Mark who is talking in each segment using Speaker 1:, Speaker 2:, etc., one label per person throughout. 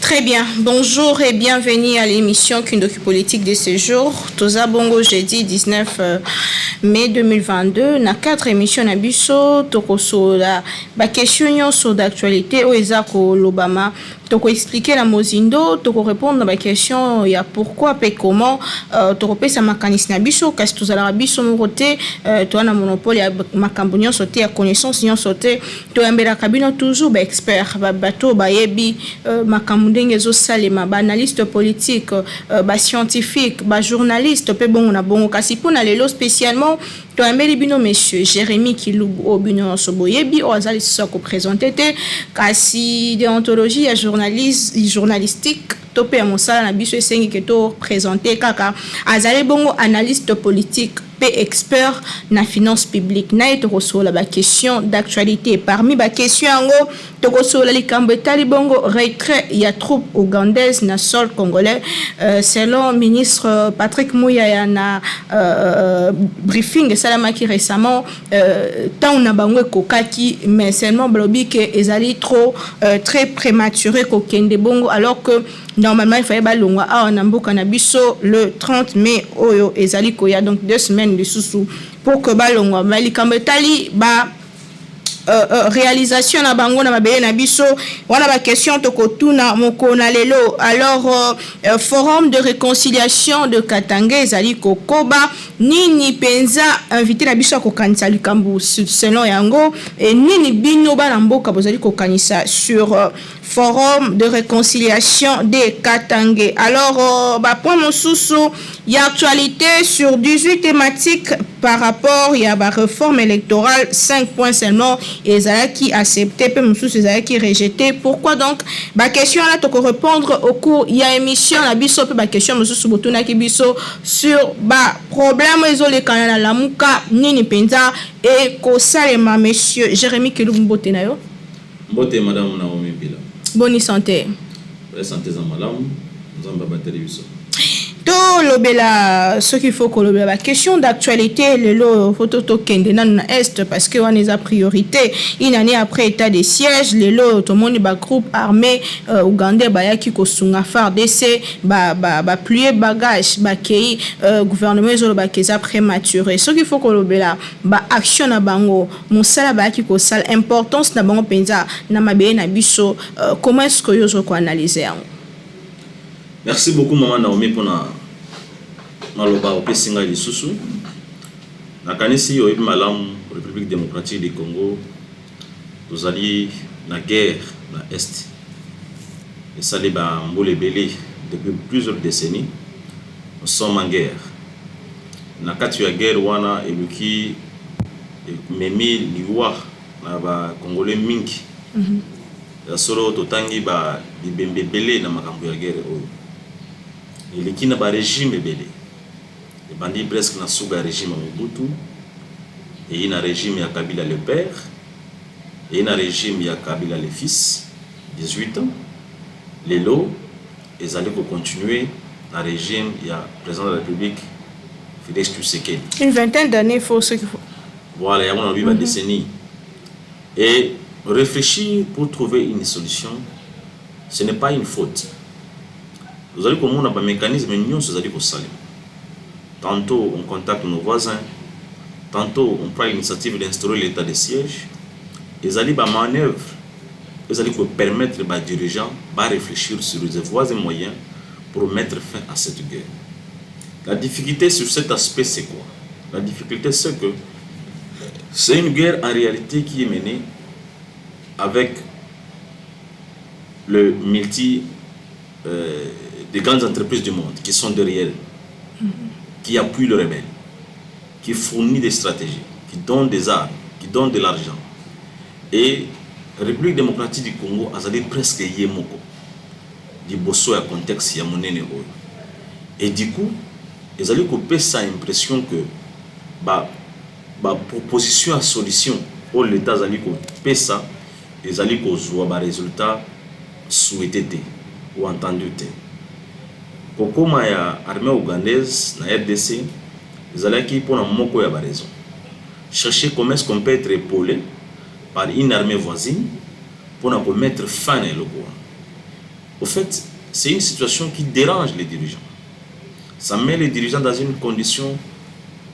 Speaker 1: Très bien, bonjour et bienvenue à l'émission Kindoki Politique de ce jour. Toza Bongo jeudi 19 mai 2022. Na 4 émissions na biso tokoso la question sur d'actualité au Ezako l'Obama. Toko expliquer la mozindo, toko répondre à la question ya pourquoi et comment toko pesa makanisi na biso kasi tozala biso morote to na monopole ya makambo nyonso te ya connaissance nyonso te to yambela kabino toujours ba expert ba bato ba yebi makambo ndenge zo salema ba analyste politique ba scientifique ba journaliste pe bongo na bongo kasi pona lelo spécialement to yambeli bino monsieur Jérémy Kilubu obino soboyebi o azali soko présenter te kasi déontologie ya journalistique topé à mosala na biso esengi ke to présenter kaka azali bongo analyste politique pe expert na finance publique na eto kosola ba question d'actualité parmi ba question yango to kosola likambo etali bongo retrait ya troupe ougandaise na sol congolais selon ministre Patrick Muyaya na briefing salamaki récemment tant na bango kokaki mais seulement blobi que ezali trop très prématuré ko kende bongo alors que normalement il fallait balongwa a na mboka na biso le 30 mai oyo ezali koya donc 2 semaines de sous pour que balongwa malikambo etali ba réalisation na bango na mabele na biso wana ba question tokotuna mokona lelo alors forum de réconciliation de Katanga ezali kokoba nini penza invité na biso kokanisa likambo selon yango et nini bino bana mboka bozali kokanisa sur forum de réconciliation de Katanga. Alors point mosusu ya actualité sur 18 thématiques par rapport à la réforme électorale 5 points seulement ezalaki accepté pe mosusu ezalaki rejeté. Pourquoi donc ba question là to répondre au cours ya émission la biso pe ba question mosusu botuna ki biso sur ba problème ezolekana na lamuka nini penza et ko salema monsieur Jérémy Kilubu mbote na yo.
Speaker 2: Mbote madame Naomi Bila.
Speaker 1: Bonne santé.
Speaker 2: Bonne santé za malamu nzamba ba télévision.
Speaker 1: To lobela ce qu'il faut que lobela la question d'actualité le photo to kende na est parce que on est a priorité une année après état de siège le lo to moni ba groupe armé ougandais ba yaki ko sunga FARDC ba plier bagage ba kei gouvernement ezolo ba keza prématuré ce qu'il faut que lobela ba action na bango mosala ba yaki ko sala importance na bango penza na mabeye na biso comment est-ce que yo ko analyser.
Speaker 2: Merci beaucoup maman Naomi pour na maloba opesinga lisusu na kanisi yo malamu République démocratique du Congo tozali na guerre na est et ça les ba mbole belé depuis plusieurs décennies nous sommes en guerre na kati ya guerre wana eluki memi liwa na ba congolais mingi ya solo totangi ba bibembe belé na makambo ya guerre oyo il est na ba régime belé les bandits presque na suga régime Mobutu et il y a un régime ya Kabila le père et il y a un régime ya Kabila le fils 18 ans les lots ils allaient continuer un régime ya président de la République Félix Tshisekedi
Speaker 1: une vingtaine d'années faut ce qu'il faut
Speaker 2: voilà il y a mon avis une décennie et réfléchir pour trouver une solution ce n'est pas une faute. Vous allez comme on a un mécanisme nous allez au salut. Tantôt on contacte nos voisins, tantôt on prend l'initiative d'instaurer l'état de siège. Ils allaient ba manœuvre, ils allaient permettre aux dirigeants de réfléchir sur les voies et moyens pour mettre fin à cette guerre. La difficulté sur cet aspect c'est quoi? La difficulté c'est que c'est une guerre en réalité qui est menée avec le des grandes entreprises du monde qui sont derrière, qui appuient le rebelle, qui fournissent des stratégies, qui donnent des armes, qui donnent de l'argent. Et la République démocratique du Congo a dit presque yemoko, du bosso à contexte yamonene oyo. Et du coup, ils allaient couper sa impression que bah proposition à solution pour l'État allaient couper ça, ils allaient causer des résultats souhaités ou entendus. kokoma ya armée ougandaise na RDC ezalaki pour na moko ya ba raison. Chercher comment est-ce qu'on peut être épaulé par une armée voisine pour ne pas mettre fin à l'Ogoa. Au fait, c'est une situation qui dérange les dirigeants. Ça met les dirigeants dans une condition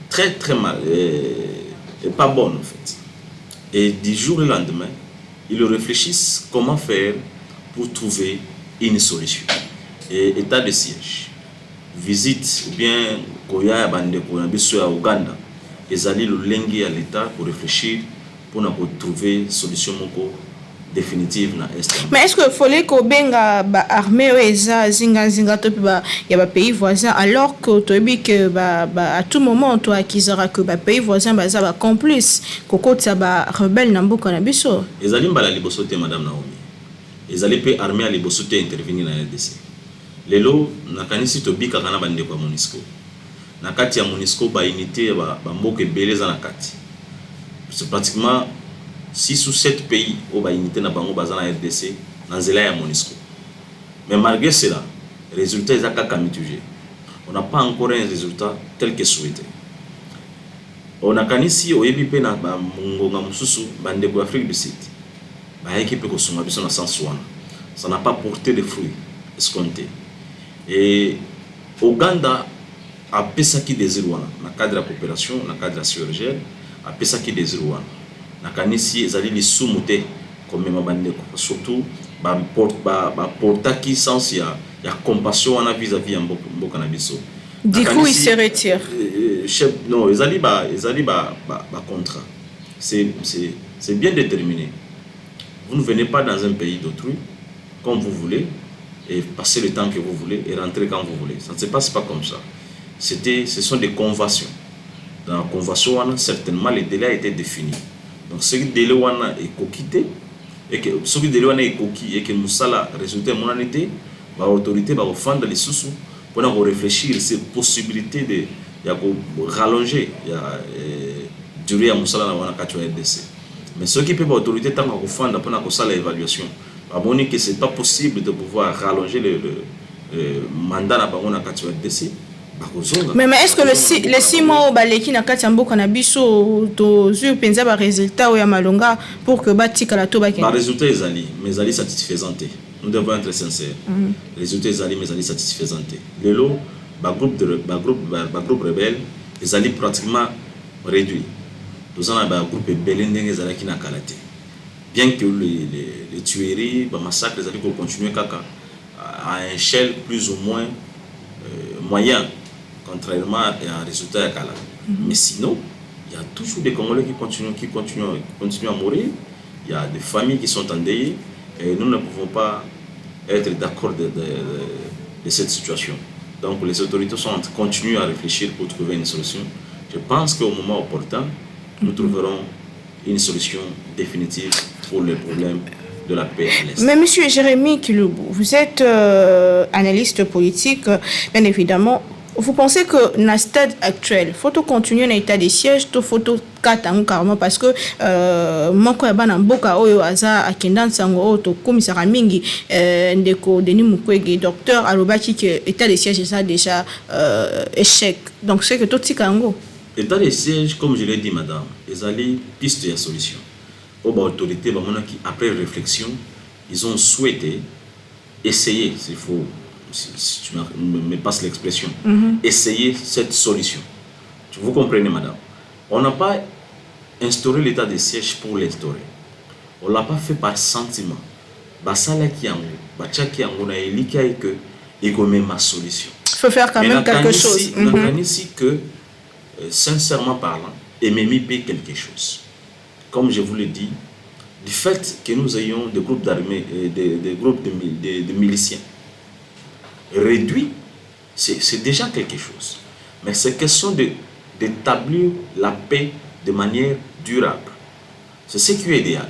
Speaker 2: très très mal et pas bonne en fait. Et du jour au lendemain, ils réfléchissent comment faire pour trouver une solution. Et état de siège, visite ou bien Koya Bandeko à Ouganda, ils allaient le lenguer à l'État pour réfléchir pour trouver une solution définitive na est.
Speaker 1: Mais est-ce que fallait que benga ba armée eza zinga to ba ya ba pays voisins alors que to bi que ba à tout moment to akizara que ba pays voisins ba za ba complice kokota ba rebelle na mboka na biso.
Speaker 2: Ezali mbala liboso te madame Naomi. Ezali pe armée ali liboso te intervenir na RDC. Lelo nakanisi to bika kana bande kwa MONUSCO. Na kati ya MONUSCO ba unité ba mboka beleza na kati. C'est pratiquement 6 ou 7 pays au ba unité na bango baza na RDC na nzela ya MONUSCO. Mais malgré cela, les résultats sont kaka mitigés. On n'a pas encore un résultat tel que souhaité. On a kanisi oyebi pe na ba ngonga mususu bande ko Afrique du Sud. Ba équipe ko sunga biso na sens wana. Ça n'a pas porté de fruits escomptés. Et Ouganda a pesaki des wana na cadre de la coopération, na cadre de la chirurgie, a pesaki des wana. Na kanisi ezali li sumute comme mabandeko surtout ba portaki sens ya compassion wana vis-à-vis mboka na biso.
Speaker 1: Du coup il se retire.
Speaker 2: Non, ezali ba contrat. C'est bien déterminé. Vous ne venez pas dans un pays d'autrui comme vous voulez et passer le temps que vous voulez et rentrer quand vous voulez. Ça ne se passe pas comme ça. Ce sont des conventions. Dans la convention, certainement, le délai a été défini. Donc, ce délai est coquité, et que ce délai est coquille, et que nous avons résultat de mon année, l'autorité va offendre les sous pour réfléchir ces possibilités de rallonger la durée à Moussala dans la RDC. Mais ceux qui peuvent l'autorité, tant qu'on offendre pour l'évaluation, on que ce n'est pas possible de pouvoir rallonger le mandat dans la RDC.
Speaker 1: Mais est-ce que les 6 mois au baleki na kati mboka na biso to zu penza ba résultat o ya malonga pour que batika la toba
Speaker 2: ba résultat ezali mais ezali satisfaisant. Nous devons être sincères. Les résultats ezali mais ezali satisfaisant. Lelo ba groupe rebelle ezali pratiquement réduit. Nous avons ba groupe belendenge ezali ki na kalaté. Bien que les tueries, les massacres ezali ko continuer kaka à une échelle plus ou moins moyen. Contrairement à un résultat à Kala. Mais sinon, il y a toujours des Congolais qui continuent à mourir. Il y a des familles qui sont endeuillées. Et nous ne pouvons pas être d'accord de cette situation. Donc les autorités continuent à réfléchir pour trouver une solution. Je pense qu'au moment opportun, nous trouverons une solution définitive pour le problème de la paix à l'Est.
Speaker 1: Mais monsieur Jérémy Kiloubou, vous êtes analyste politique, bien évidemment. Vous pensez que dans le stade actuel, il faut continuer dans l'état de siège, il faut carrément parce que moko ya bana mboka oyo aza akenda nsango to komisara mingi ndeko Denis Mukwege docteur alobaki que état de siège ça déjà échec. Donc c'est que tout tikango.
Speaker 2: État de siège comme je l'ai dit madame, ezali piste de solution. Aux autorités qui après réflexion, ils ont souhaité essayer s'il faut si tu me passes l'expression, essayer cette solution. Vous comprenez, madame? On n'a pas instauré l'état de siège pour l'instaurer. On ne l'a pas fait par sentiment. Basala qui en haut, qui en haut, na elika et que il même ma solution.
Speaker 1: Il faut faire quand même quelque chose.
Speaker 2: On a ici que, sincèrement parlant, Ememi paie quelque chose. Comme je vous l'ai dit, du fait que nous ayons des groupes d'armées, des groupes de miliciens, réduit, c'est déjà quelque chose. Mais c'est question d'établir la paix de manière durable. C'est ce qui est idéal.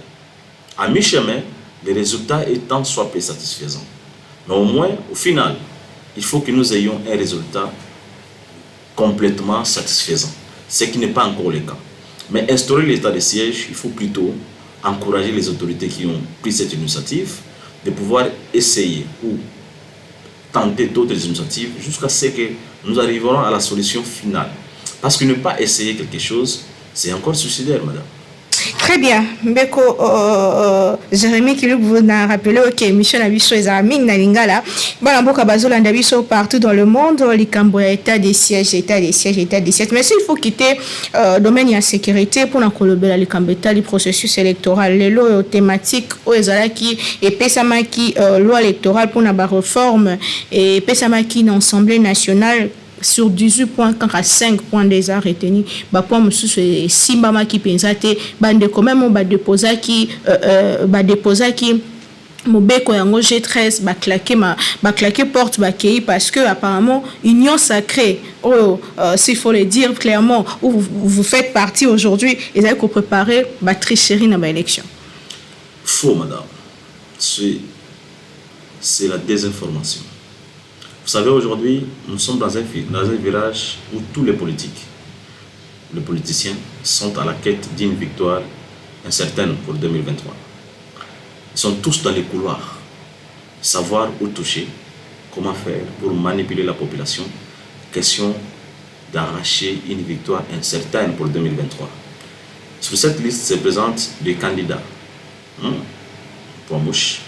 Speaker 2: À mi-chemin, les résultats étant soit peu satisfaisants. Mais au moins, au final, il faut que nous ayons un résultat complètement satisfaisant. Ce qui n'est pas encore le cas. Mais instaurer l'état de siège, il faut plutôt encourager les autorités qui ont pris cette initiative de pouvoir essayer ou tenter d'autres initiatives jusqu'à ce que nous arriverons à la solution finale. Parce que ne pas essayer quelque chose, c'est encore suicidaire, madame.
Speaker 1: Très bien. Mbeko Jérémy qui vous a rappelé que mission Nabiso est à Ming Nalingala. Balamboka Bazola Nabiso partout dans le monde. Likambo état des sièges, état des sièges, état des sièges. Mais s'il faut quitter le domaine de la sécurité pour n'encourager le Kambeta, le processus électoral, les lois thématiques, qui et Pesamaki, loi électorale pour la réforme et Pesamaki l'Assemblée nationale. Sur 18 points, quand à 5 points déjà retenus, point monsieur Simbama qui pensait, bande quand même on déposer qui Mobeko yango G13 claquer porte kei parce que apparemment union sacrée s'il faut le dire clairement où vous faites partie aujourd'hui et avez préparé tricherie dans l'élection.
Speaker 2: Faux, madame. C'est la désinformation. Vous savez, aujourd'hui, nous sommes dans un virage où tous les politiciens sont à la quête d'une victoire incertaine pour 2023. Ils sont tous dans les couloirs, savoir où toucher, comment faire pour manipuler la population, question d'arracher une victoire incertaine pour 2023. Sur cette liste se présentent des candidats. Pour mouche,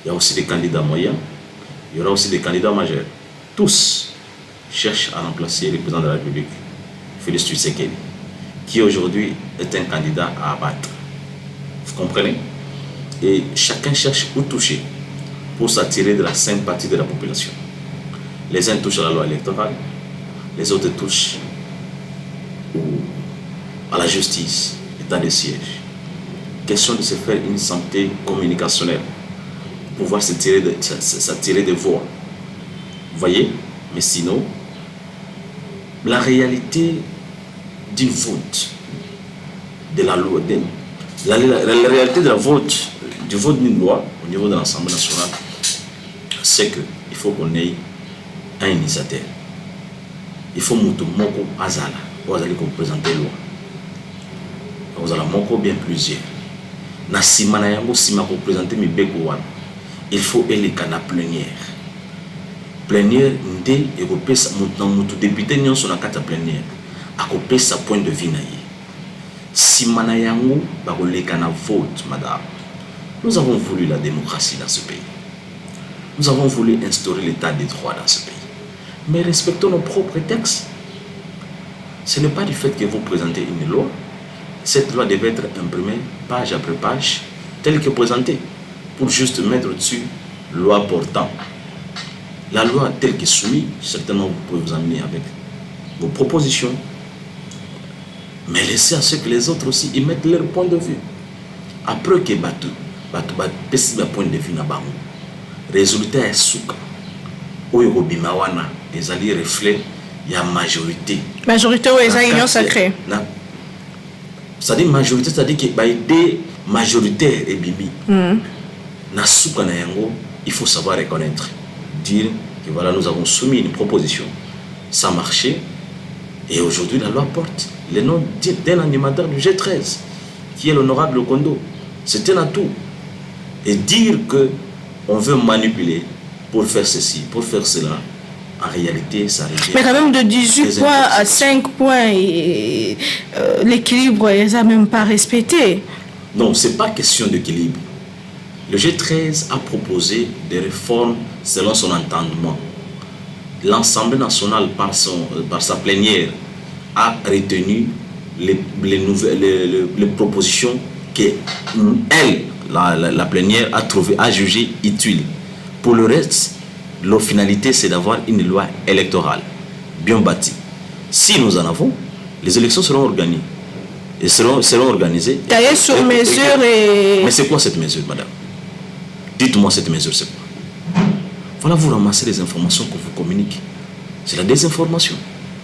Speaker 2: il y a aussi des candidats moyens. Il y aura aussi des candidats majeurs. Tous cherchent à remplacer le président de la République, Félix Tshisekedi, qui aujourd'hui est un candidat à abattre. Vous comprenez? Et chacun cherche où toucher pour s'attirer de la sympathie de la population. Les uns touchent à la loi électorale, les autres touchent à la justice, état de siège. Question de se faire une santé communicationnelle, pouvoir s'attirer des voix. Vous voyez? Mais sinon, la réalité d'une vote, de la loi, la réalité de la vote, du vote d'une loi au niveau de l'Assemblée nationale, c'est qu'il faut qu'on ait un initiateur. Il faut que Moko Azala, vous allez présenter la loi. Vous allez Moko bien plusieurs. Na simana yango sima ko présenter mi beko wana. Il faut aller à la plénière. Plénière, ndé et ko pesa mutu député nyon sur la carte plénière. A ko pesa point de vue na ye. Simana yango ba ko leka na vote, madame. Nous avons voulu la démocratie dans ce pays. Nous avons voulu instaurer l'état des droits dans ce pays. Mais respectons nos propres textes. Ce n'est pas du fait que vous présentez une loi. Cette loi devait être imprimée page après page, telle que présentée, pour juste mettre dessus loi portant. La loi telle que soumise, certainement vous pouvez vous amener avec vos propositions, mais laissez à ceux que les autres aussi y mettent leur point de vue. Après que Batu pesi ba point de vue na bango, résultat est souka. Oyo bimawana ezali reflet ya majorité.
Speaker 1: Majorité ou eza union sacrée.
Speaker 2: C'est-à-dire majorité, c'est-à-dire que des majoritaires et bimi. Na souka na yango, il faut savoir reconnaître, dire que voilà, nous avons soumis une proposition, ça marchait, et aujourd'hui la loi porte le nom d'un animateur du G13, qui est l'honorable Kondo. C'est un atout. Et dire que on veut manipuler pour faire ceci, pour faire cela, en réalité, ça revient. Mais
Speaker 1: quand même, de 18 points à 5 points, l'équilibre n'est même pas respecté.
Speaker 2: Non, ce n'est pas question d'équilibre. Le G13 a proposé des réformes selon son entendement. L'Assemblée nationale, par sa plénière, a retenu les propositions qu'elle, la plénière, a jugées utiles. Pour le reste, la finalité, c'est d'avoir une loi électorale bien bâtie. Si nous en avons, les élections seront organisées. Et seront organisées.
Speaker 1: Taillées sur mesure et...
Speaker 2: Mais c'est quoi cette mesure, madame? Dites-moi cette mesure, c'est quoi? Voilà, vous ramassez les informations qu'on vous communique. C'est la désinformation.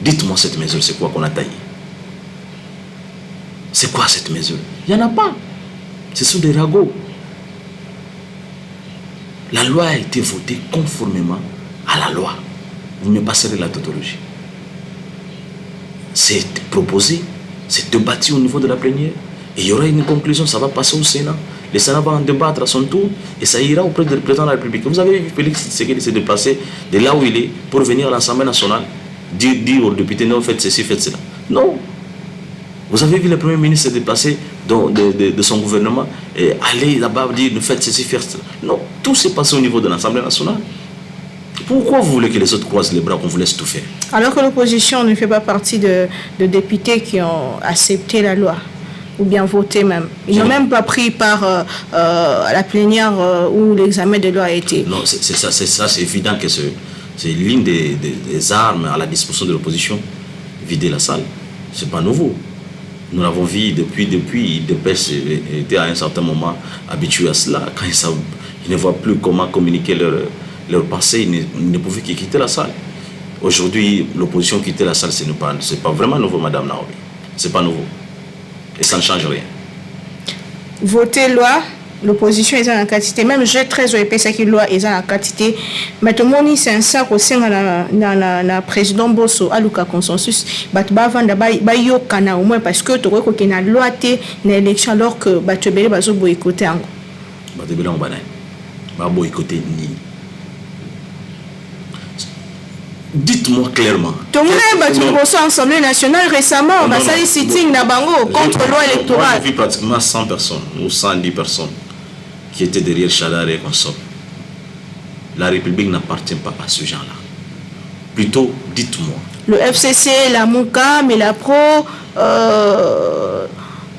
Speaker 2: Dites-moi cette mesure, c'est quoi qu'on a taillé? C'est quoi cette mesure? Il n'y en a pas. Ce sont des ragots. La loi a été votée conformément à la loi. Vous me passerez la tautologie. C'est proposé, c'est débattu au niveau de la plénière. Et il y aura une conclusion, ça va passer au Sénat. Le Sénat va en débattre à son tour et ça ira auprès du président de la République. Vous avez vu Félix Tshisekedi s'est déplacé de là où il est pour venir à l'Assemblée nationale, dire aux députés non, faites ceci, faites cela. Non. Vous avez vu le Premier ministre se déplacer de son gouvernement et aller là-bas dire ne faites ceci, faites cela. Non. Tout s'est passé au niveau de l'Assemblée nationale. Pourquoi vous voulez que les autres croisent les bras, qu'on vous laisse tout faire?
Speaker 1: Alors que l'opposition ne fait pas partie de députés qui ont accepté la loi, ou bien voté même. Ils n'ont même pas pris part à la plénière où l'examen de loi a été.
Speaker 2: Non, c'est ça, c'est évident que c'est l'une des armes à la disposition de l'opposition, vider la salle. Ce n'est pas nouveau. Nous l'avons vu depuis DPS était à un certain moment habitué à cela. Quand ils ne voient plus comment communiquer leur pensée, ils ne pouvaient que quitter la salle. Aujourd'hui, l'opposition quitter la salle, ce n'est pas vraiment nouveau, Madame Naomi. Ce n'est pas nouveau. Et ça ne change rien.
Speaker 1: Voter loi, l'opposition est dans la quantité. Même G13 OEPS qui loi est dans la quantité. Mais tout le monde, c'est un sac au sein de la président Bosso, à Luka consensus. Bayo kana au moins parce que tu vois qu'il y a une loi dans l'élection alors que Batubele va boycotter.
Speaker 2: Batubele va boycotter ni. Dites-moi clairement.
Speaker 1: Tout le monde a battu l'Assemblée nationale récemment. On a sali sitting Nabango contre la loi électorale.
Speaker 2: J'ai vu pratiquement 100 personnes ou 110 personnes qui étaient derrière Chadar et consorts. La République n'appartient pas à ce genre-là. Plutôt, dites-moi.
Speaker 1: Le FCC, la Mouka, Melapro,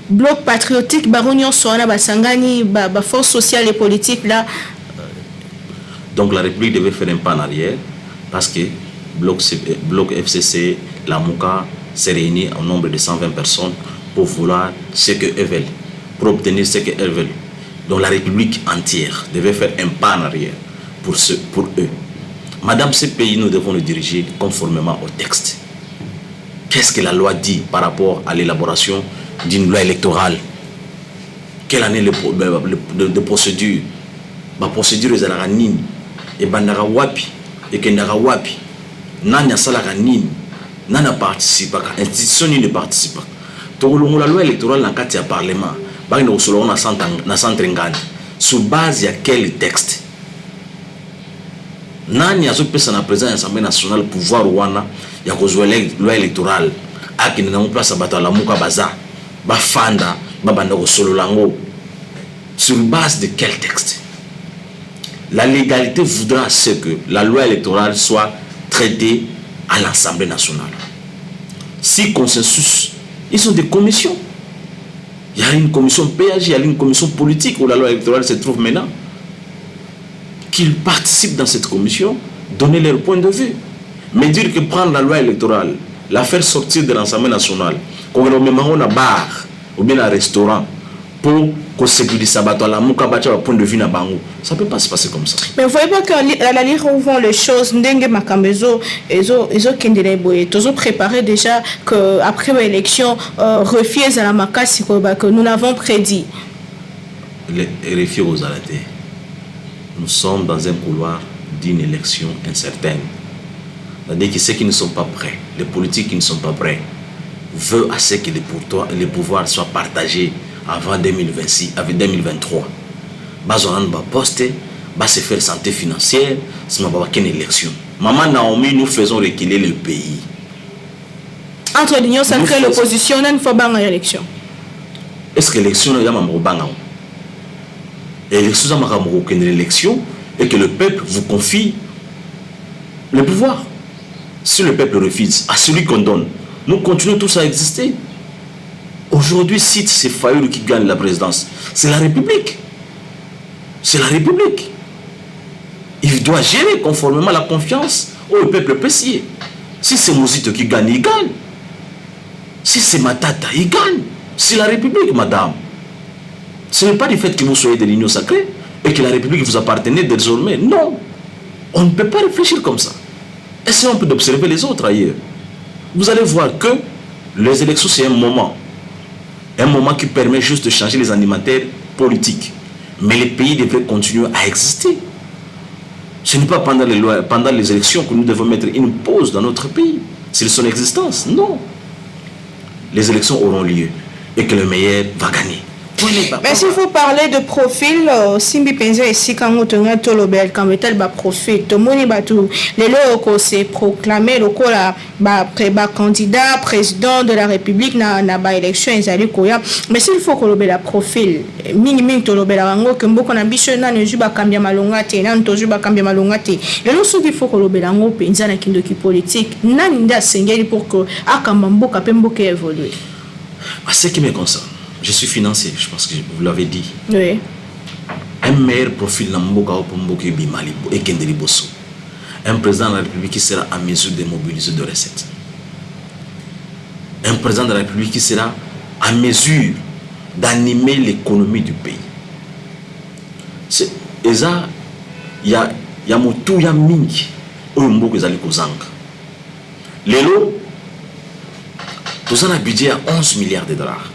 Speaker 1: Bloc patriotique, Baronion Soana, Basangani, Force sociale et politique là.
Speaker 2: Donc la République devait faire un pas en arrière parce que Bloc FCC, la Mouka s'est réunie en nombre de 120 personnes pour vouloir ce qu'elles veulent, pour obtenir ce qu'elles veulent. Donc la République entière devait faire un pas en arrière pour eux. Madame, ce pays, nous devons le diriger conformément au texte. Qu'est-ce que la loi dit par rapport à l'élaboration d'une loi électorale? Quelle année de procédure? La procédure est à la nini. Et bandara wapi. Et kendara wapi. Nanya salaka nini. Nana participe. Institution ne participe pas. Donc la loi électorale n'a qu'à au Parlement. Bah nous sommes na centre ngani. Sur base de quel texte? Nani a pesa na président de l'Assemblée nationale pouvoir wana ya kozwa loi électorale akina na place bato la muka baza ba fanda ba banda ko solo lango sur base de quel texte? La légalité voudra ce que la loi électorale soit traitée à l'Assemblée nationale. Si consensus, ils sont des commissions. Il y a une commission PAG, il y a une commission politique où la loi électorale se trouve maintenant. Qu'ils participent dans cette commission, donner leur point de vue. Mais dire que prendre la loi électorale, la faire sortir de l'Assemblée nationale, qu'on ait un bar ou bien un restaurant pour qu'on sécurise ça, la mouka bacha point de vue na bango, ça peut pas se passer comme ça.
Speaker 1: Mais vous voyez pas que la lire où vont les choses, ndenge makambezo, ezo kendele boye, tozo préparé déjà que après l'élection, refuse à la makasi que nous l'avons prédit.
Speaker 2: Les refus aux arrêtés. Nous sommes dans un couloir d'une élection incertaine. C'est-à-dire que ceux qui ne sont pas prêts, les politiques qui ne sont pas prêts, veulent assez que les pouvoirs soient partagés avant 2026, avec 2023. On va poster, va se faire santé financière, c'est ma une élection. Maman Naomi, nous faisons reculer le pays.
Speaker 3: Entre l'Union sacrée et l'opposition, il faut pas une élection.
Speaker 2: Est-ce que l'élection est une élection et que le peuple vous confie le pouvoir? Si le peuple refuse à celui qu'on donne, nous continuons tous à exister. Aujourd'hui, si c'est Fayoulou qui gagne la présidence, c'est la République. C'est la République. Il doit gérer conformément à la confiance où le peuple peut scier. Si c'est Mouzito qui gagne, il gagne. Si c'est Matata, il gagne. C'est la République, madame. Ce n'est pas du fait que vous soyez de l'Union sacrée et que la République vous appartenait désormais. Non. On ne peut pas réfléchir comme ça. Essayons un peu d'observer les autres ailleurs. Vous allez voir que les élections, c'est un moment. Un moment qui permet juste de changer les animateurs politiques. Mais les pays devraient continuer à exister. Ce n'est pas pendant les élections que nous devons mettre une pause dans notre pays. C'est son existence. Non. Les élections auront lieu et que le meilleur va gagner.
Speaker 3: Mais s'il faut parler de profil, Simbi Penza ici quand on tourne tout le bel quand tel bas profil, tout le monde va tout les locaux s'est proclamé le coup là bas candidat président de la République na bas élection ezali koya. Mais s'il faut que le bel profil minimum tout le bel rango que beaucoup d'ambition na ne juba kambia malongate na nto juba kambia malongate. Le loso qu'il faut que le bel rango Penza na kindoki politique na nda sengeli pour que akambambo kapembo ke évoluer.
Speaker 2: À ce qui me concerne, je suis financier, je pense que vous l'avez dit.
Speaker 3: Oui.
Speaker 2: Un meilleur profil dans Mboka Opomboke Bimali et Kendeli Bosso. Un président de la République qui sera en mesure de mobiliser de recettes. Un président de la République qui sera en mesure d'animer l'économie du pays. Et ça, il y a Moutou, il y a Mingi, où Mboka Zali Kozanga. Lélo, tout ça a un budget à 11 milliards de dollars.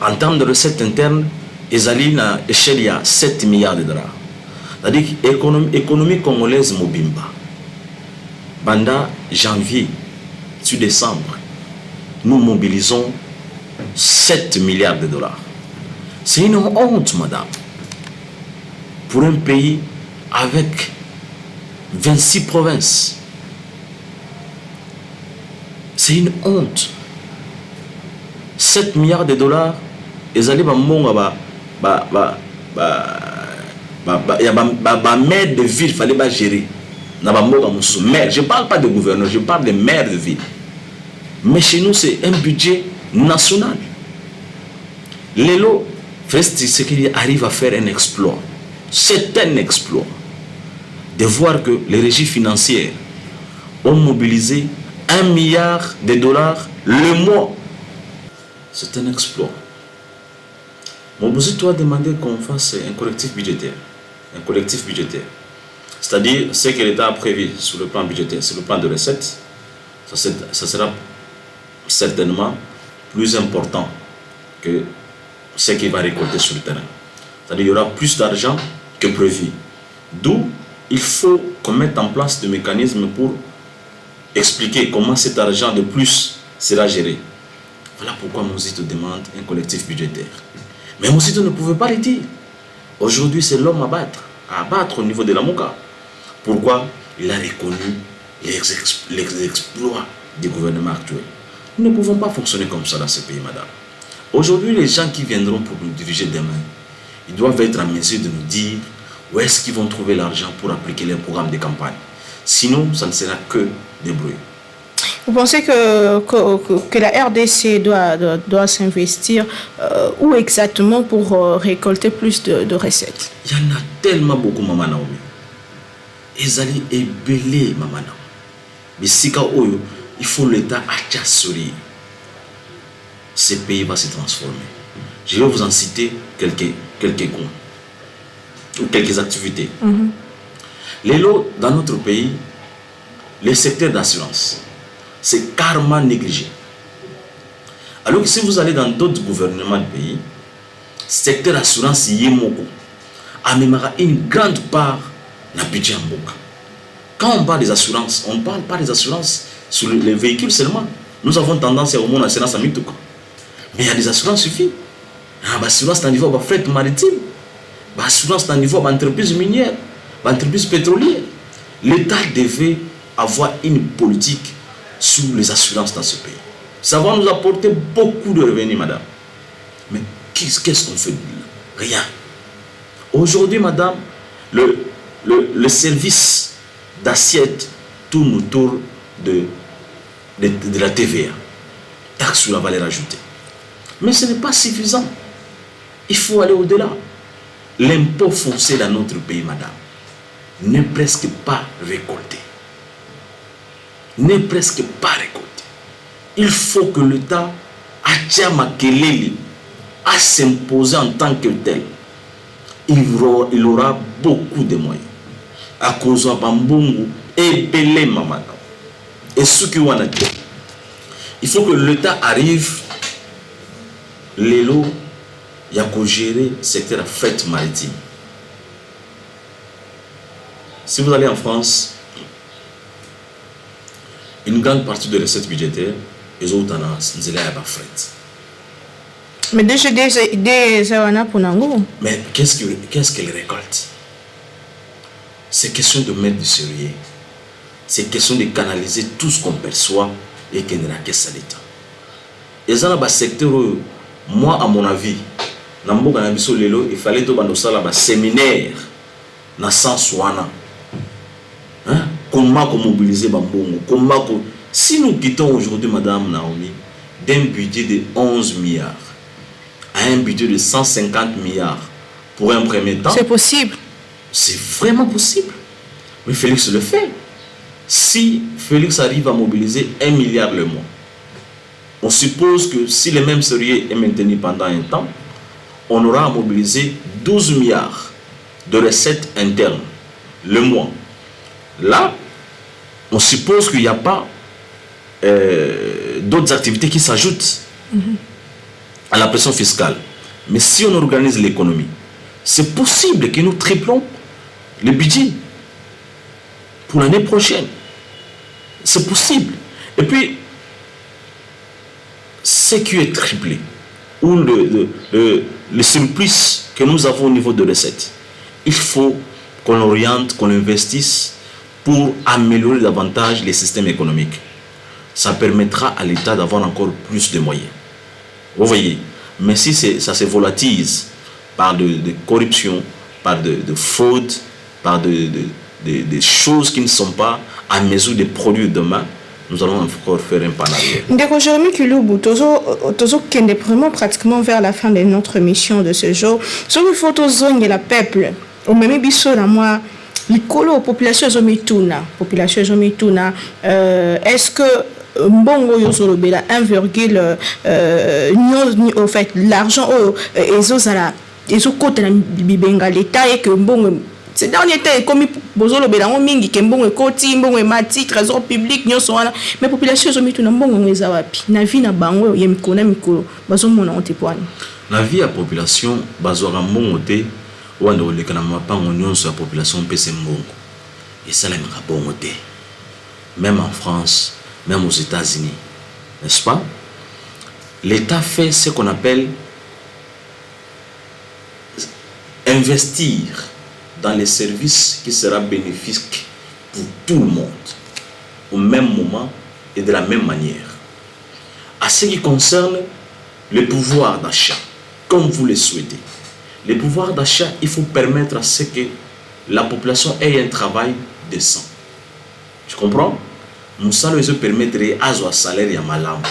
Speaker 2: En termes de recettes internes, ils allaient à l'échelle il y a 7 milliards de dollars. C'est-à-dire que l'économie congolaise mobimba. Pendant janvier sur décembre, nous mobilisons 7 milliards de dollars. C'est une honte, madame. Pour un pays avec 26 provinces. C'est une honte. 7 milliards de dollars, ils allaient maire de ville, il fallait gérer. Maire, je ne parle pas de gouverneur, je parle de maire de ville. Mais chez nous, c'est un budget national. Lélo, c'est qu'il arrive à faire un exploit. C'est un exploit. De voir que les régies financières ont mobilisé 1 milliard de dollars le mois. C'est un exploit. Mobutu doit demander qu'on fasse un collectif budgétaire. Un collectif budgétaire. C'est-à-dire ce que l'État a prévu sur le plan budgétaire, sur le plan de recettes, ça sera certainement plus important que ce qu'il va récolter sur le terrain. C'est-à-dire qu'il y aura plus d'argent que prévu. D'où il faut qu'on mette en place des mécanismes pour expliquer comment cet argent de plus sera géré. Voilà pourquoi Mozito demande un collectif budgétaire. Mais Mozito ne pouvait pas le dire. Aujourd'hui, c'est l'homme à abattre au niveau de la Mouka. Pourquoi? Il a reconnu les exploits du gouvernement actuel. Nous ne pouvons pas fonctionner comme ça dans ce pays, madame. Aujourd'hui, les gens qui viendront pour nous diriger demain, ils doivent être en mesure de nous dire où est-ce qu'ils vont trouver l'argent pour appliquer les programmes de campagne. Sinon, ça ne sera que des bruits.
Speaker 3: Vous pensez que la RDC doit s'investir où exactement pour récolter plus de recettes?
Speaker 2: Il y en a tellement beaucoup, Maman Naomi. Ils allaient ébeler, Maman Naomi. Mais si il faut l'État à sourire. Ce pays va se transformer. Je vais vous en citer quelques coins ou quelques activités. Les lots dans notre pays, le secteur d'assurance, c'est carrément négligé. Alors que si vous allez dans d'autres gouvernements du pays, secteur d'assurance yemoko amènera une grande part dans le budget en Mboka. Quand on parle des assurances, on ne parle pas des assurances sur les véhicules seulement. Nous avons tendance à au moins assurance à Mitouka. Mais il y a des assurances suffisent. L'assurance dans le niveau de fret maritime, l'assurance dans le niveau de l'entreprise minière, l'entreprise pétrolière. L'État devait avoir une politique sur les assurances dans ce pays. Ça va nous apporter beaucoup de revenus, madame. Mais qu'est-ce qu'on fait? Rien. Aujourd'hui, madame, le service d'assiette tourne autour de la TVA, taxe sur la valeur ajoutée. Mais ce n'est pas suffisant. Il faut aller au-delà. L'impôt foncier dans notre pays, madame, n'est presque pas récolté. N'est presque pas récolté. Il faut que l'État à s'imposer en tant que tel. Il aura beaucoup de moyens. À cause de Bambungu et Belé Mamada. Et ce qui a dit. Il faut que l'État arrive. Les lots, il y a qu'à gérer le secteur de fret maritime. Si vous allez en France, une grande partie de recettes budgétaires, ils ont tendance à fret.
Speaker 3: Mais des Awana Ponango.
Speaker 2: Mais qu'est-ce qu'elle récolte? C'est question de mettre du sérieux. C'est question de canaliser tout ce qu'on perçoit et qu'il n'y a que ça l'État. Et dans le secteur, moi, à mon avis, il fallait un séminaire dans le sens où comment mobiliser Bambongo. Si nous quittons aujourd'hui, Madame Naomi, d'un budget de 11 milliards à un budget de 150 milliards pour un premier temps,
Speaker 3: c'est possible.
Speaker 2: C'est vraiment possible. Mais Félix le fait. Si Félix arrive à mobiliser 1 milliard le mois, on suppose que si le même sérieux est maintenu pendant un temps, on aura à mobiliser 12 milliards de recettes internes le mois. Là, on suppose qu'il n'y a pas d'autres activités qui s'ajoutent à la pression fiscale. Mais si on organise l'économie, c'est possible que nous triplons le budget pour l'année prochaine. C'est possible. Et puis, ce qui est triplé, ou le surplus que nous avons au niveau de recettes, il faut qu'on oriente, qu'on investisse pour améliorer davantage les systèmes économiques. Ça permettra à l'État d'avoir encore plus de moyens. Vous voyez, mais si ça se volatise par de corruption, par de fraude, par des choses qui ne sont pas à mesure de produire demain, nous allons encore faire un pas en arrière.
Speaker 3: Ndeko Jérémy Kiloubu, tozo kende vraiment pratiquement vers la fin de notre mission de ce jour. Ce qu'il faut tozonger la peuple, au même biso na moi, l'icolo population zomituna, est-ce que mbongo yozolo bela 1, en fait l'argent ezo côté na bibenga l'état et que mbongo ces derniers temps comme bozolo bela mingi ke mbongo ekoti mbongo emati trésor public nyonso wana mais population zomituna mbongo ngeza wapi na vie na bango ya mikolo na mikolo bazomona ontepwana
Speaker 2: na vie ya population bazwaka mbongo te wanda oleka na mapango nyonso ya population pese mbongo esalemaka bongo te. Même en France, même aux États-Unis, n'est-ce pas? L'État fait ce qu'on appelle investir dans les services qui sera bénéfique pour tout le monde, au même moment et de la même manière. À ce qui concerne le pouvoir d'achat, comme vous le souhaitez, le pouvoir d'achat, il faut permettre à ce que la population ait un travail décent. Tu comprends? Moussala ils permettre à un salaire ya malamu.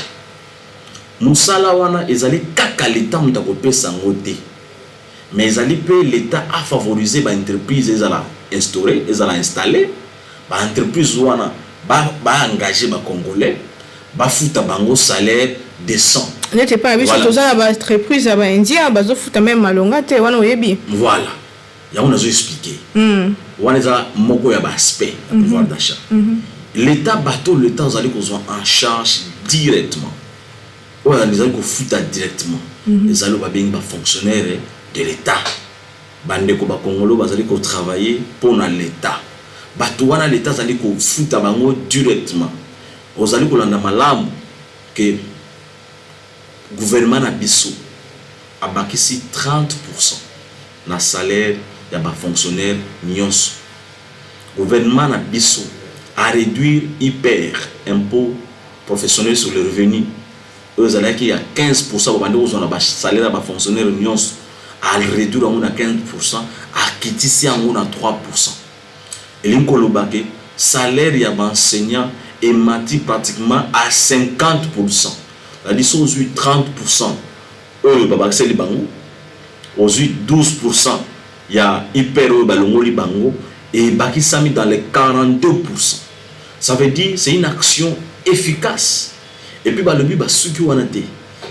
Speaker 2: Moussala wana ezali kaka l'État mutakope sangote. Mais ezali pe l'État a favorisé ba entreprise ezala instauré, ezala installé, ba entreprise wana ba engager ba congolais, ba futa bango salaire décent.
Speaker 3: N'était pas avis sur ça ba entreprise ba indien ba zo futa même malonga te wana oyebi.
Speaker 2: Voilà. Ya on a expliqué. Wana ezala moko ya ba aspect ya pouvoir d'achat. L'État bateau l'État vous allez en charge directement. Ou les allez foutre directement. Les allez bien fonctionnaires de l'État. Bande ko ba Congolo vous allez travailler pour l'État. Bateau wana l'État vous allez foutre bango directement. Vous allez landa malamu que gouvernement na biso abakisi 30% na salaire ya ba fonctionnaire nyonso. Gouvernement na biso à réduire hyper impôt professionnel sur le revenu. Eux allez qu'il y a 15% de on a salaire à fonctionnaire nyons à réduire à 15%, à quitter si à 3%. Et l'incolobake salaire y a enseignant est mati pratiquement à 50%. La dit aux 30%. Eux baba c'est les bango. Aux 12% il y a hyper balongo li bango. Et Baki Sami dans les 42%. Ça veut dire c'est une action efficace. Et puis le but ceux qui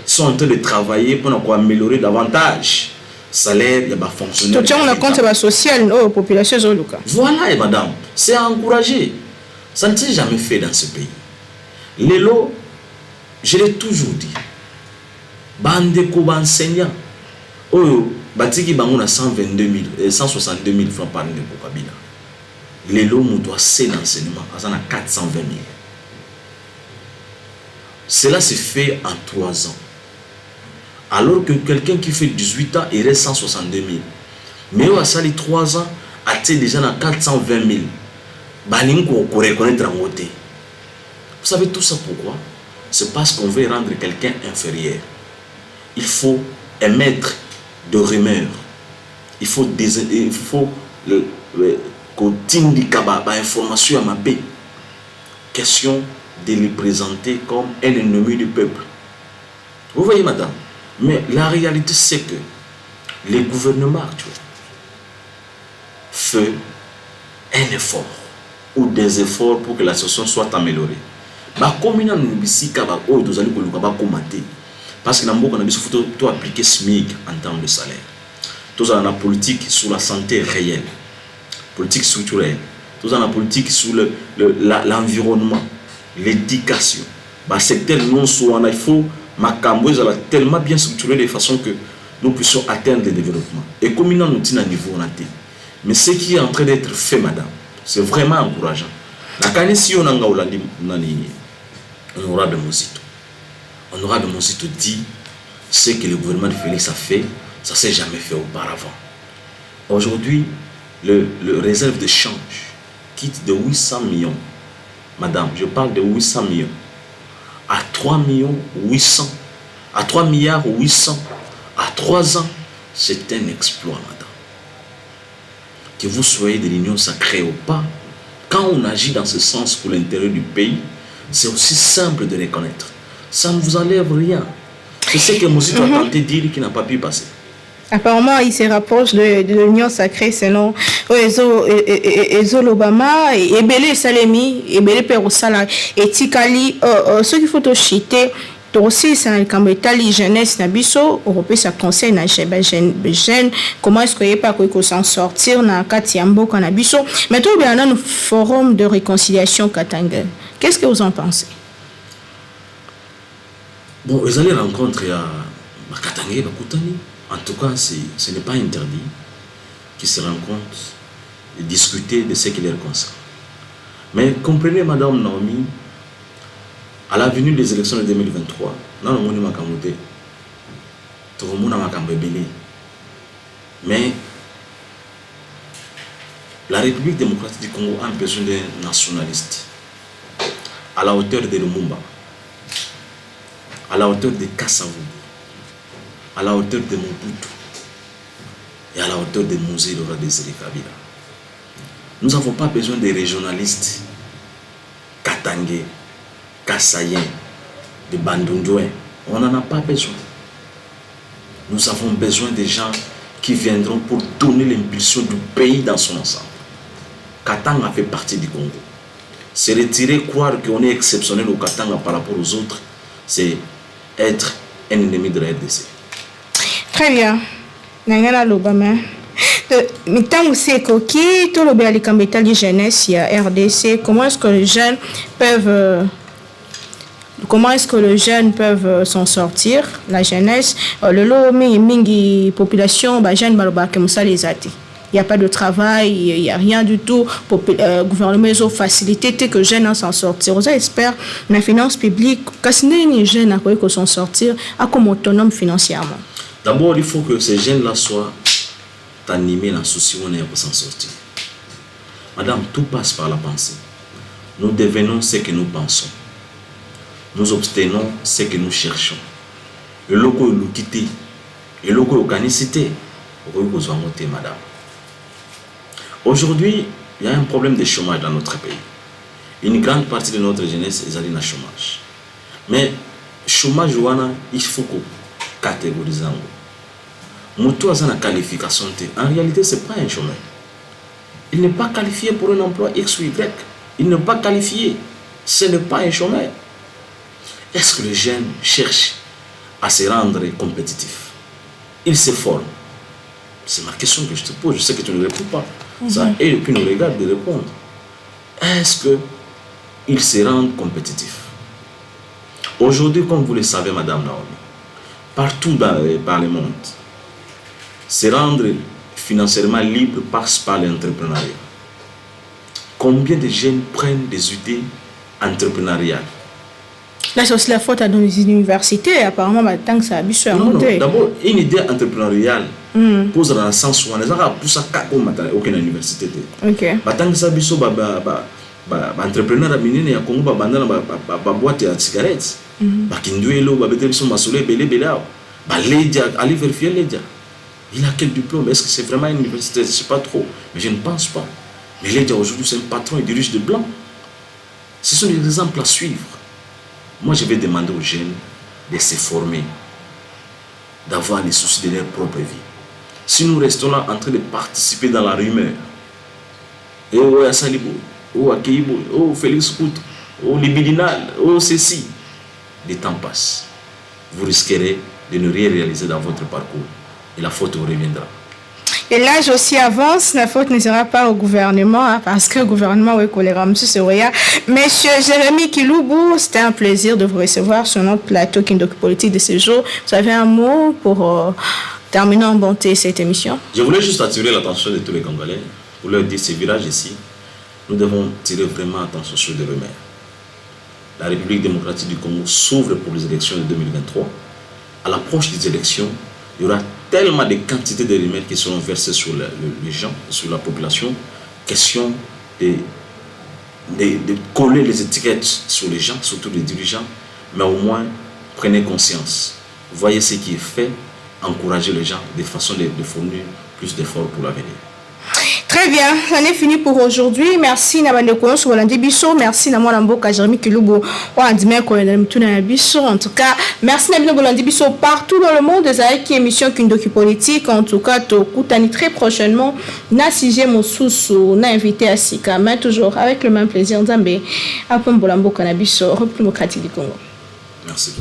Speaker 2: sont en train de travailler pour améliorer davantage salaire il y a fonctionnaire.
Speaker 3: Tu as compte social aux populations locales.
Speaker 2: Voilà et madame, c'est à encourager. Ça ne s'est jamais fait dans ce pays. Les lots, je l'ai toujours dit. Bande ko enseignant. Oh, batiki bango na 162 000 francs par année pour Kabila. Les lots doivent c'est l'enseignement, ça a 420 000. Cela se fait en 3 ans. Alors que quelqu'un qui fait 18 ans, il reste 162 000. Mais au Assali 3 ans, a déjà dans 420 000. Baninko ko reconnaître en côté. Vous savez tout ça pourquoi? C'est parce qu'on veut rendre quelqu'un inférieur. Il faut émettre de rumeurs. Il faut information à ma paix. Question de le présenter comme un ennemi du peuple. Vous voyez, madame? Mais la réalité, c'est que les gouvernements actuels font un effort ou des efforts pour que la situation soit améliorée. Parce que nous avons appliqué SMIC en termes de salaire. Nous avons la politique sur la santé réelle, politique structurelle. Nous avons la politique sur l'environnement, l'éducation. Le secteur non soin, il faut tellement bien structuré de façon que nous puissions atteindre le développement. Et comme nous avons un niveau, mais ce qui est en train d'être fait, madame, c'est vraiment encourageant. La canisi on aura de Mosito. On aura de Mosito dit ce que le gouvernement de Félix a fait, ça ne s'est jamais fait auparavant. Aujourd'hui, le réserve de change quitte de 800 millions. Madame, je parle de 800 millions. À 3 millions 800. À 3 milliards 800. À 3 ans, c'est un exploit, madame. Que vous soyez de l'union sacrée ou pas, quand on agit dans ce sens pour l'intérêt du pays, c'est aussi simple de reconnaître. Ça ne vous enlève rien. C'est ce que Mosito a tenté de dire qui n'a pas pu passer.
Speaker 3: Apparemment, il se rapproche de l'union sacrée selon Obama et Belé Salemi et Belé Perosala et Tikali. Ce qu'il faut citer, aussi, c'est un cambétali jeunesse nabiso, européen, ça conseille na jeune, comment est-ce qu'il n'y a pas qu'on s'en sortir na Katiambo Kanabiso. Mais tout bien, dans le forum de réconciliation Katanga. Qu'est-ce que vous en pensez?
Speaker 2: Bon, vous allez rencontrer à Katanga, Bakutani. En tout cas, ce n'est pas interdit qu'ils se rencontrent et discuter de ce qui leur concerne. Mais comprenez, madame Naomi, à la venue des élections de 2023, nous avons dit mais la République démocratique du Congo a besoin d'un nationaliste à la hauteur de Lumumba, à la hauteur de Kasavubu, à la hauteur de Mobutu et à la hauteur de Mosé Laurent Désiré Kabila. Nous n'avons pas besoin des régionalistes Katangais, Kassaïens, de Bandundouin. On n'en a pas besoin. Nous avons besoin des gens qui viendront pour donner l'impulsion du pays dans son ensemble. Katanga fait partie du Congo. Se retirer, croire qu'on est exceptionnel au Katanga par rapport aux autres, c'est être un ennemi de la RDC.
Speaker 3: Très bien. Nangana Lobama. Mais tant que c'est coquille, tout le bien les jeunesse, il y a RDC. Comment est-ce que les jeunes peuvent s'en sortir, la jeunesse? Le lot mingi population, bah jeune baloba comme ça les athées. Il n'y a pas de travail, il n'y a rien du tout. Le gouvernement a facilité que les jeunes s'en sortir. On espère la finance publique, que les jeunes s'en sortir comme autonomes financièrement.
Speaker 2: D'abord, il faut que ces jeunes-là soient animés dans le souci pour s'en sortir. Madame, tout passe par la pensée. Nous devenons ce que nous pensons. Nous obtenons ce que nous cherchons. Le logo est l'ouquité. Le logo est l'organicité. Madame. Aujourd'hui, il y a un problème de chômage dans notre pays. Une grande partie de notre jeunesse est allée dans le chômage. Mais chômage, il faut qu'on catégorise. Moutou a une qualification. En réalité, ce n'est pas un chômeur. Il n'est pas qualifié pour un emploi X ou Y. Il n'est pas qualifié. Ce n'est pas un chômeur. Est-ce que les jeunes cherchent à se rendre compétitifs? Ils se forment. C'est ma question que je te pose. Je sais que tu ne réponds pas. Ça et puis nous regarde de répondre. Est-ce qu'ils se rendent compétitifs? Aujourd'hui, comme vous le savez, Madame Naomi, partout dans le monde, se rendre financièrement libre passe par l'entrepreneuriat. Combien de jeunes prennent des idées entrepreneuriales?
Speaker 3: Là, c'est aussi la faute à nos universités. Apparemment, tant que ça a bu sur
Speaker 2: non, d'abord, une idée entrepreneuriale. Pose dans le sens où on a poussé à aucune université.
Speaker 3: Ok.
Speaker 2: Tant que ça a bu sur entrepreneur à Minine et à Congo, boîte à cigarettes. Kinduelo, Betelson, Masolé, Belé, aller vérifier l'Edia. Il a quel diplôme? Est-ce que c'est vraiment une université? Je ne sais pas trop, mais je ne pense pas. Mais l'Edia aujourd'hui, c'est un patron, il dirige de blanc. Ce sont des exemples à suivre. Moi, je vais demander aux jeunes de se former, d'avoir les soucis de leur propre vie. Si nous restons là en train de participer dans la rumeur, et oh, Salibo, oh, Akeibo, oh, Félix Coutre, oh, Libidinal, oh, ceci, le temps passe. Vous risquerez de ne rien réaliser dans votre parcours et la faute vous reviendra.
Speaker 3: Et l'âge aussi avance, la faute ne sera pas au gouvernement, hein, parce que le gouvernement, oui, colère, monsieur Soria. Monsieur Jérémy Kiloubou, c'était un plaisir de vous recevoir sur notre plateau Kindoki Politique de ce jour. Vous avez un mot pour terminer en bonté cette émission?
Speaker 2: Je voulais juste attirer l'attention de tous les Congolais pour leur dire ces virages ici, nous devons tirer vraiment attention sur les rumeurs. La République démocratique du Congo s'ouvre pour les élections de 2023. À l'approche des élections, il y aura tellement de quantités de rumeurs qui seront versées sur les gens, sur la population. Question de coller les étiquettes sur les gens, surtout les dirigeants, mais au moins prenez conscience. Voyez ce qui est fait, encouragez les gens de façon de fournir plus d'efforts pour l'avenir.
Speaker 3: Très bien, on est fini pour aujourd'hui. Merci Nabande Koyon sur Rolandi Bisso. Merci Namona Mboka Jérémy Kiloubou. En tout cas, merci Nabinde Rolandi Bisso partout dans le monde. Des qui émission Kindoki Politique. En tout cas, Tokutani très prochainement. Na Sije Mosusu, na invité à Sika. Mais toujours avec le même plaisir. Nzambe, Apombola Mboka Nabisso, République démocratique du Congo.
Speaker 2: Merci.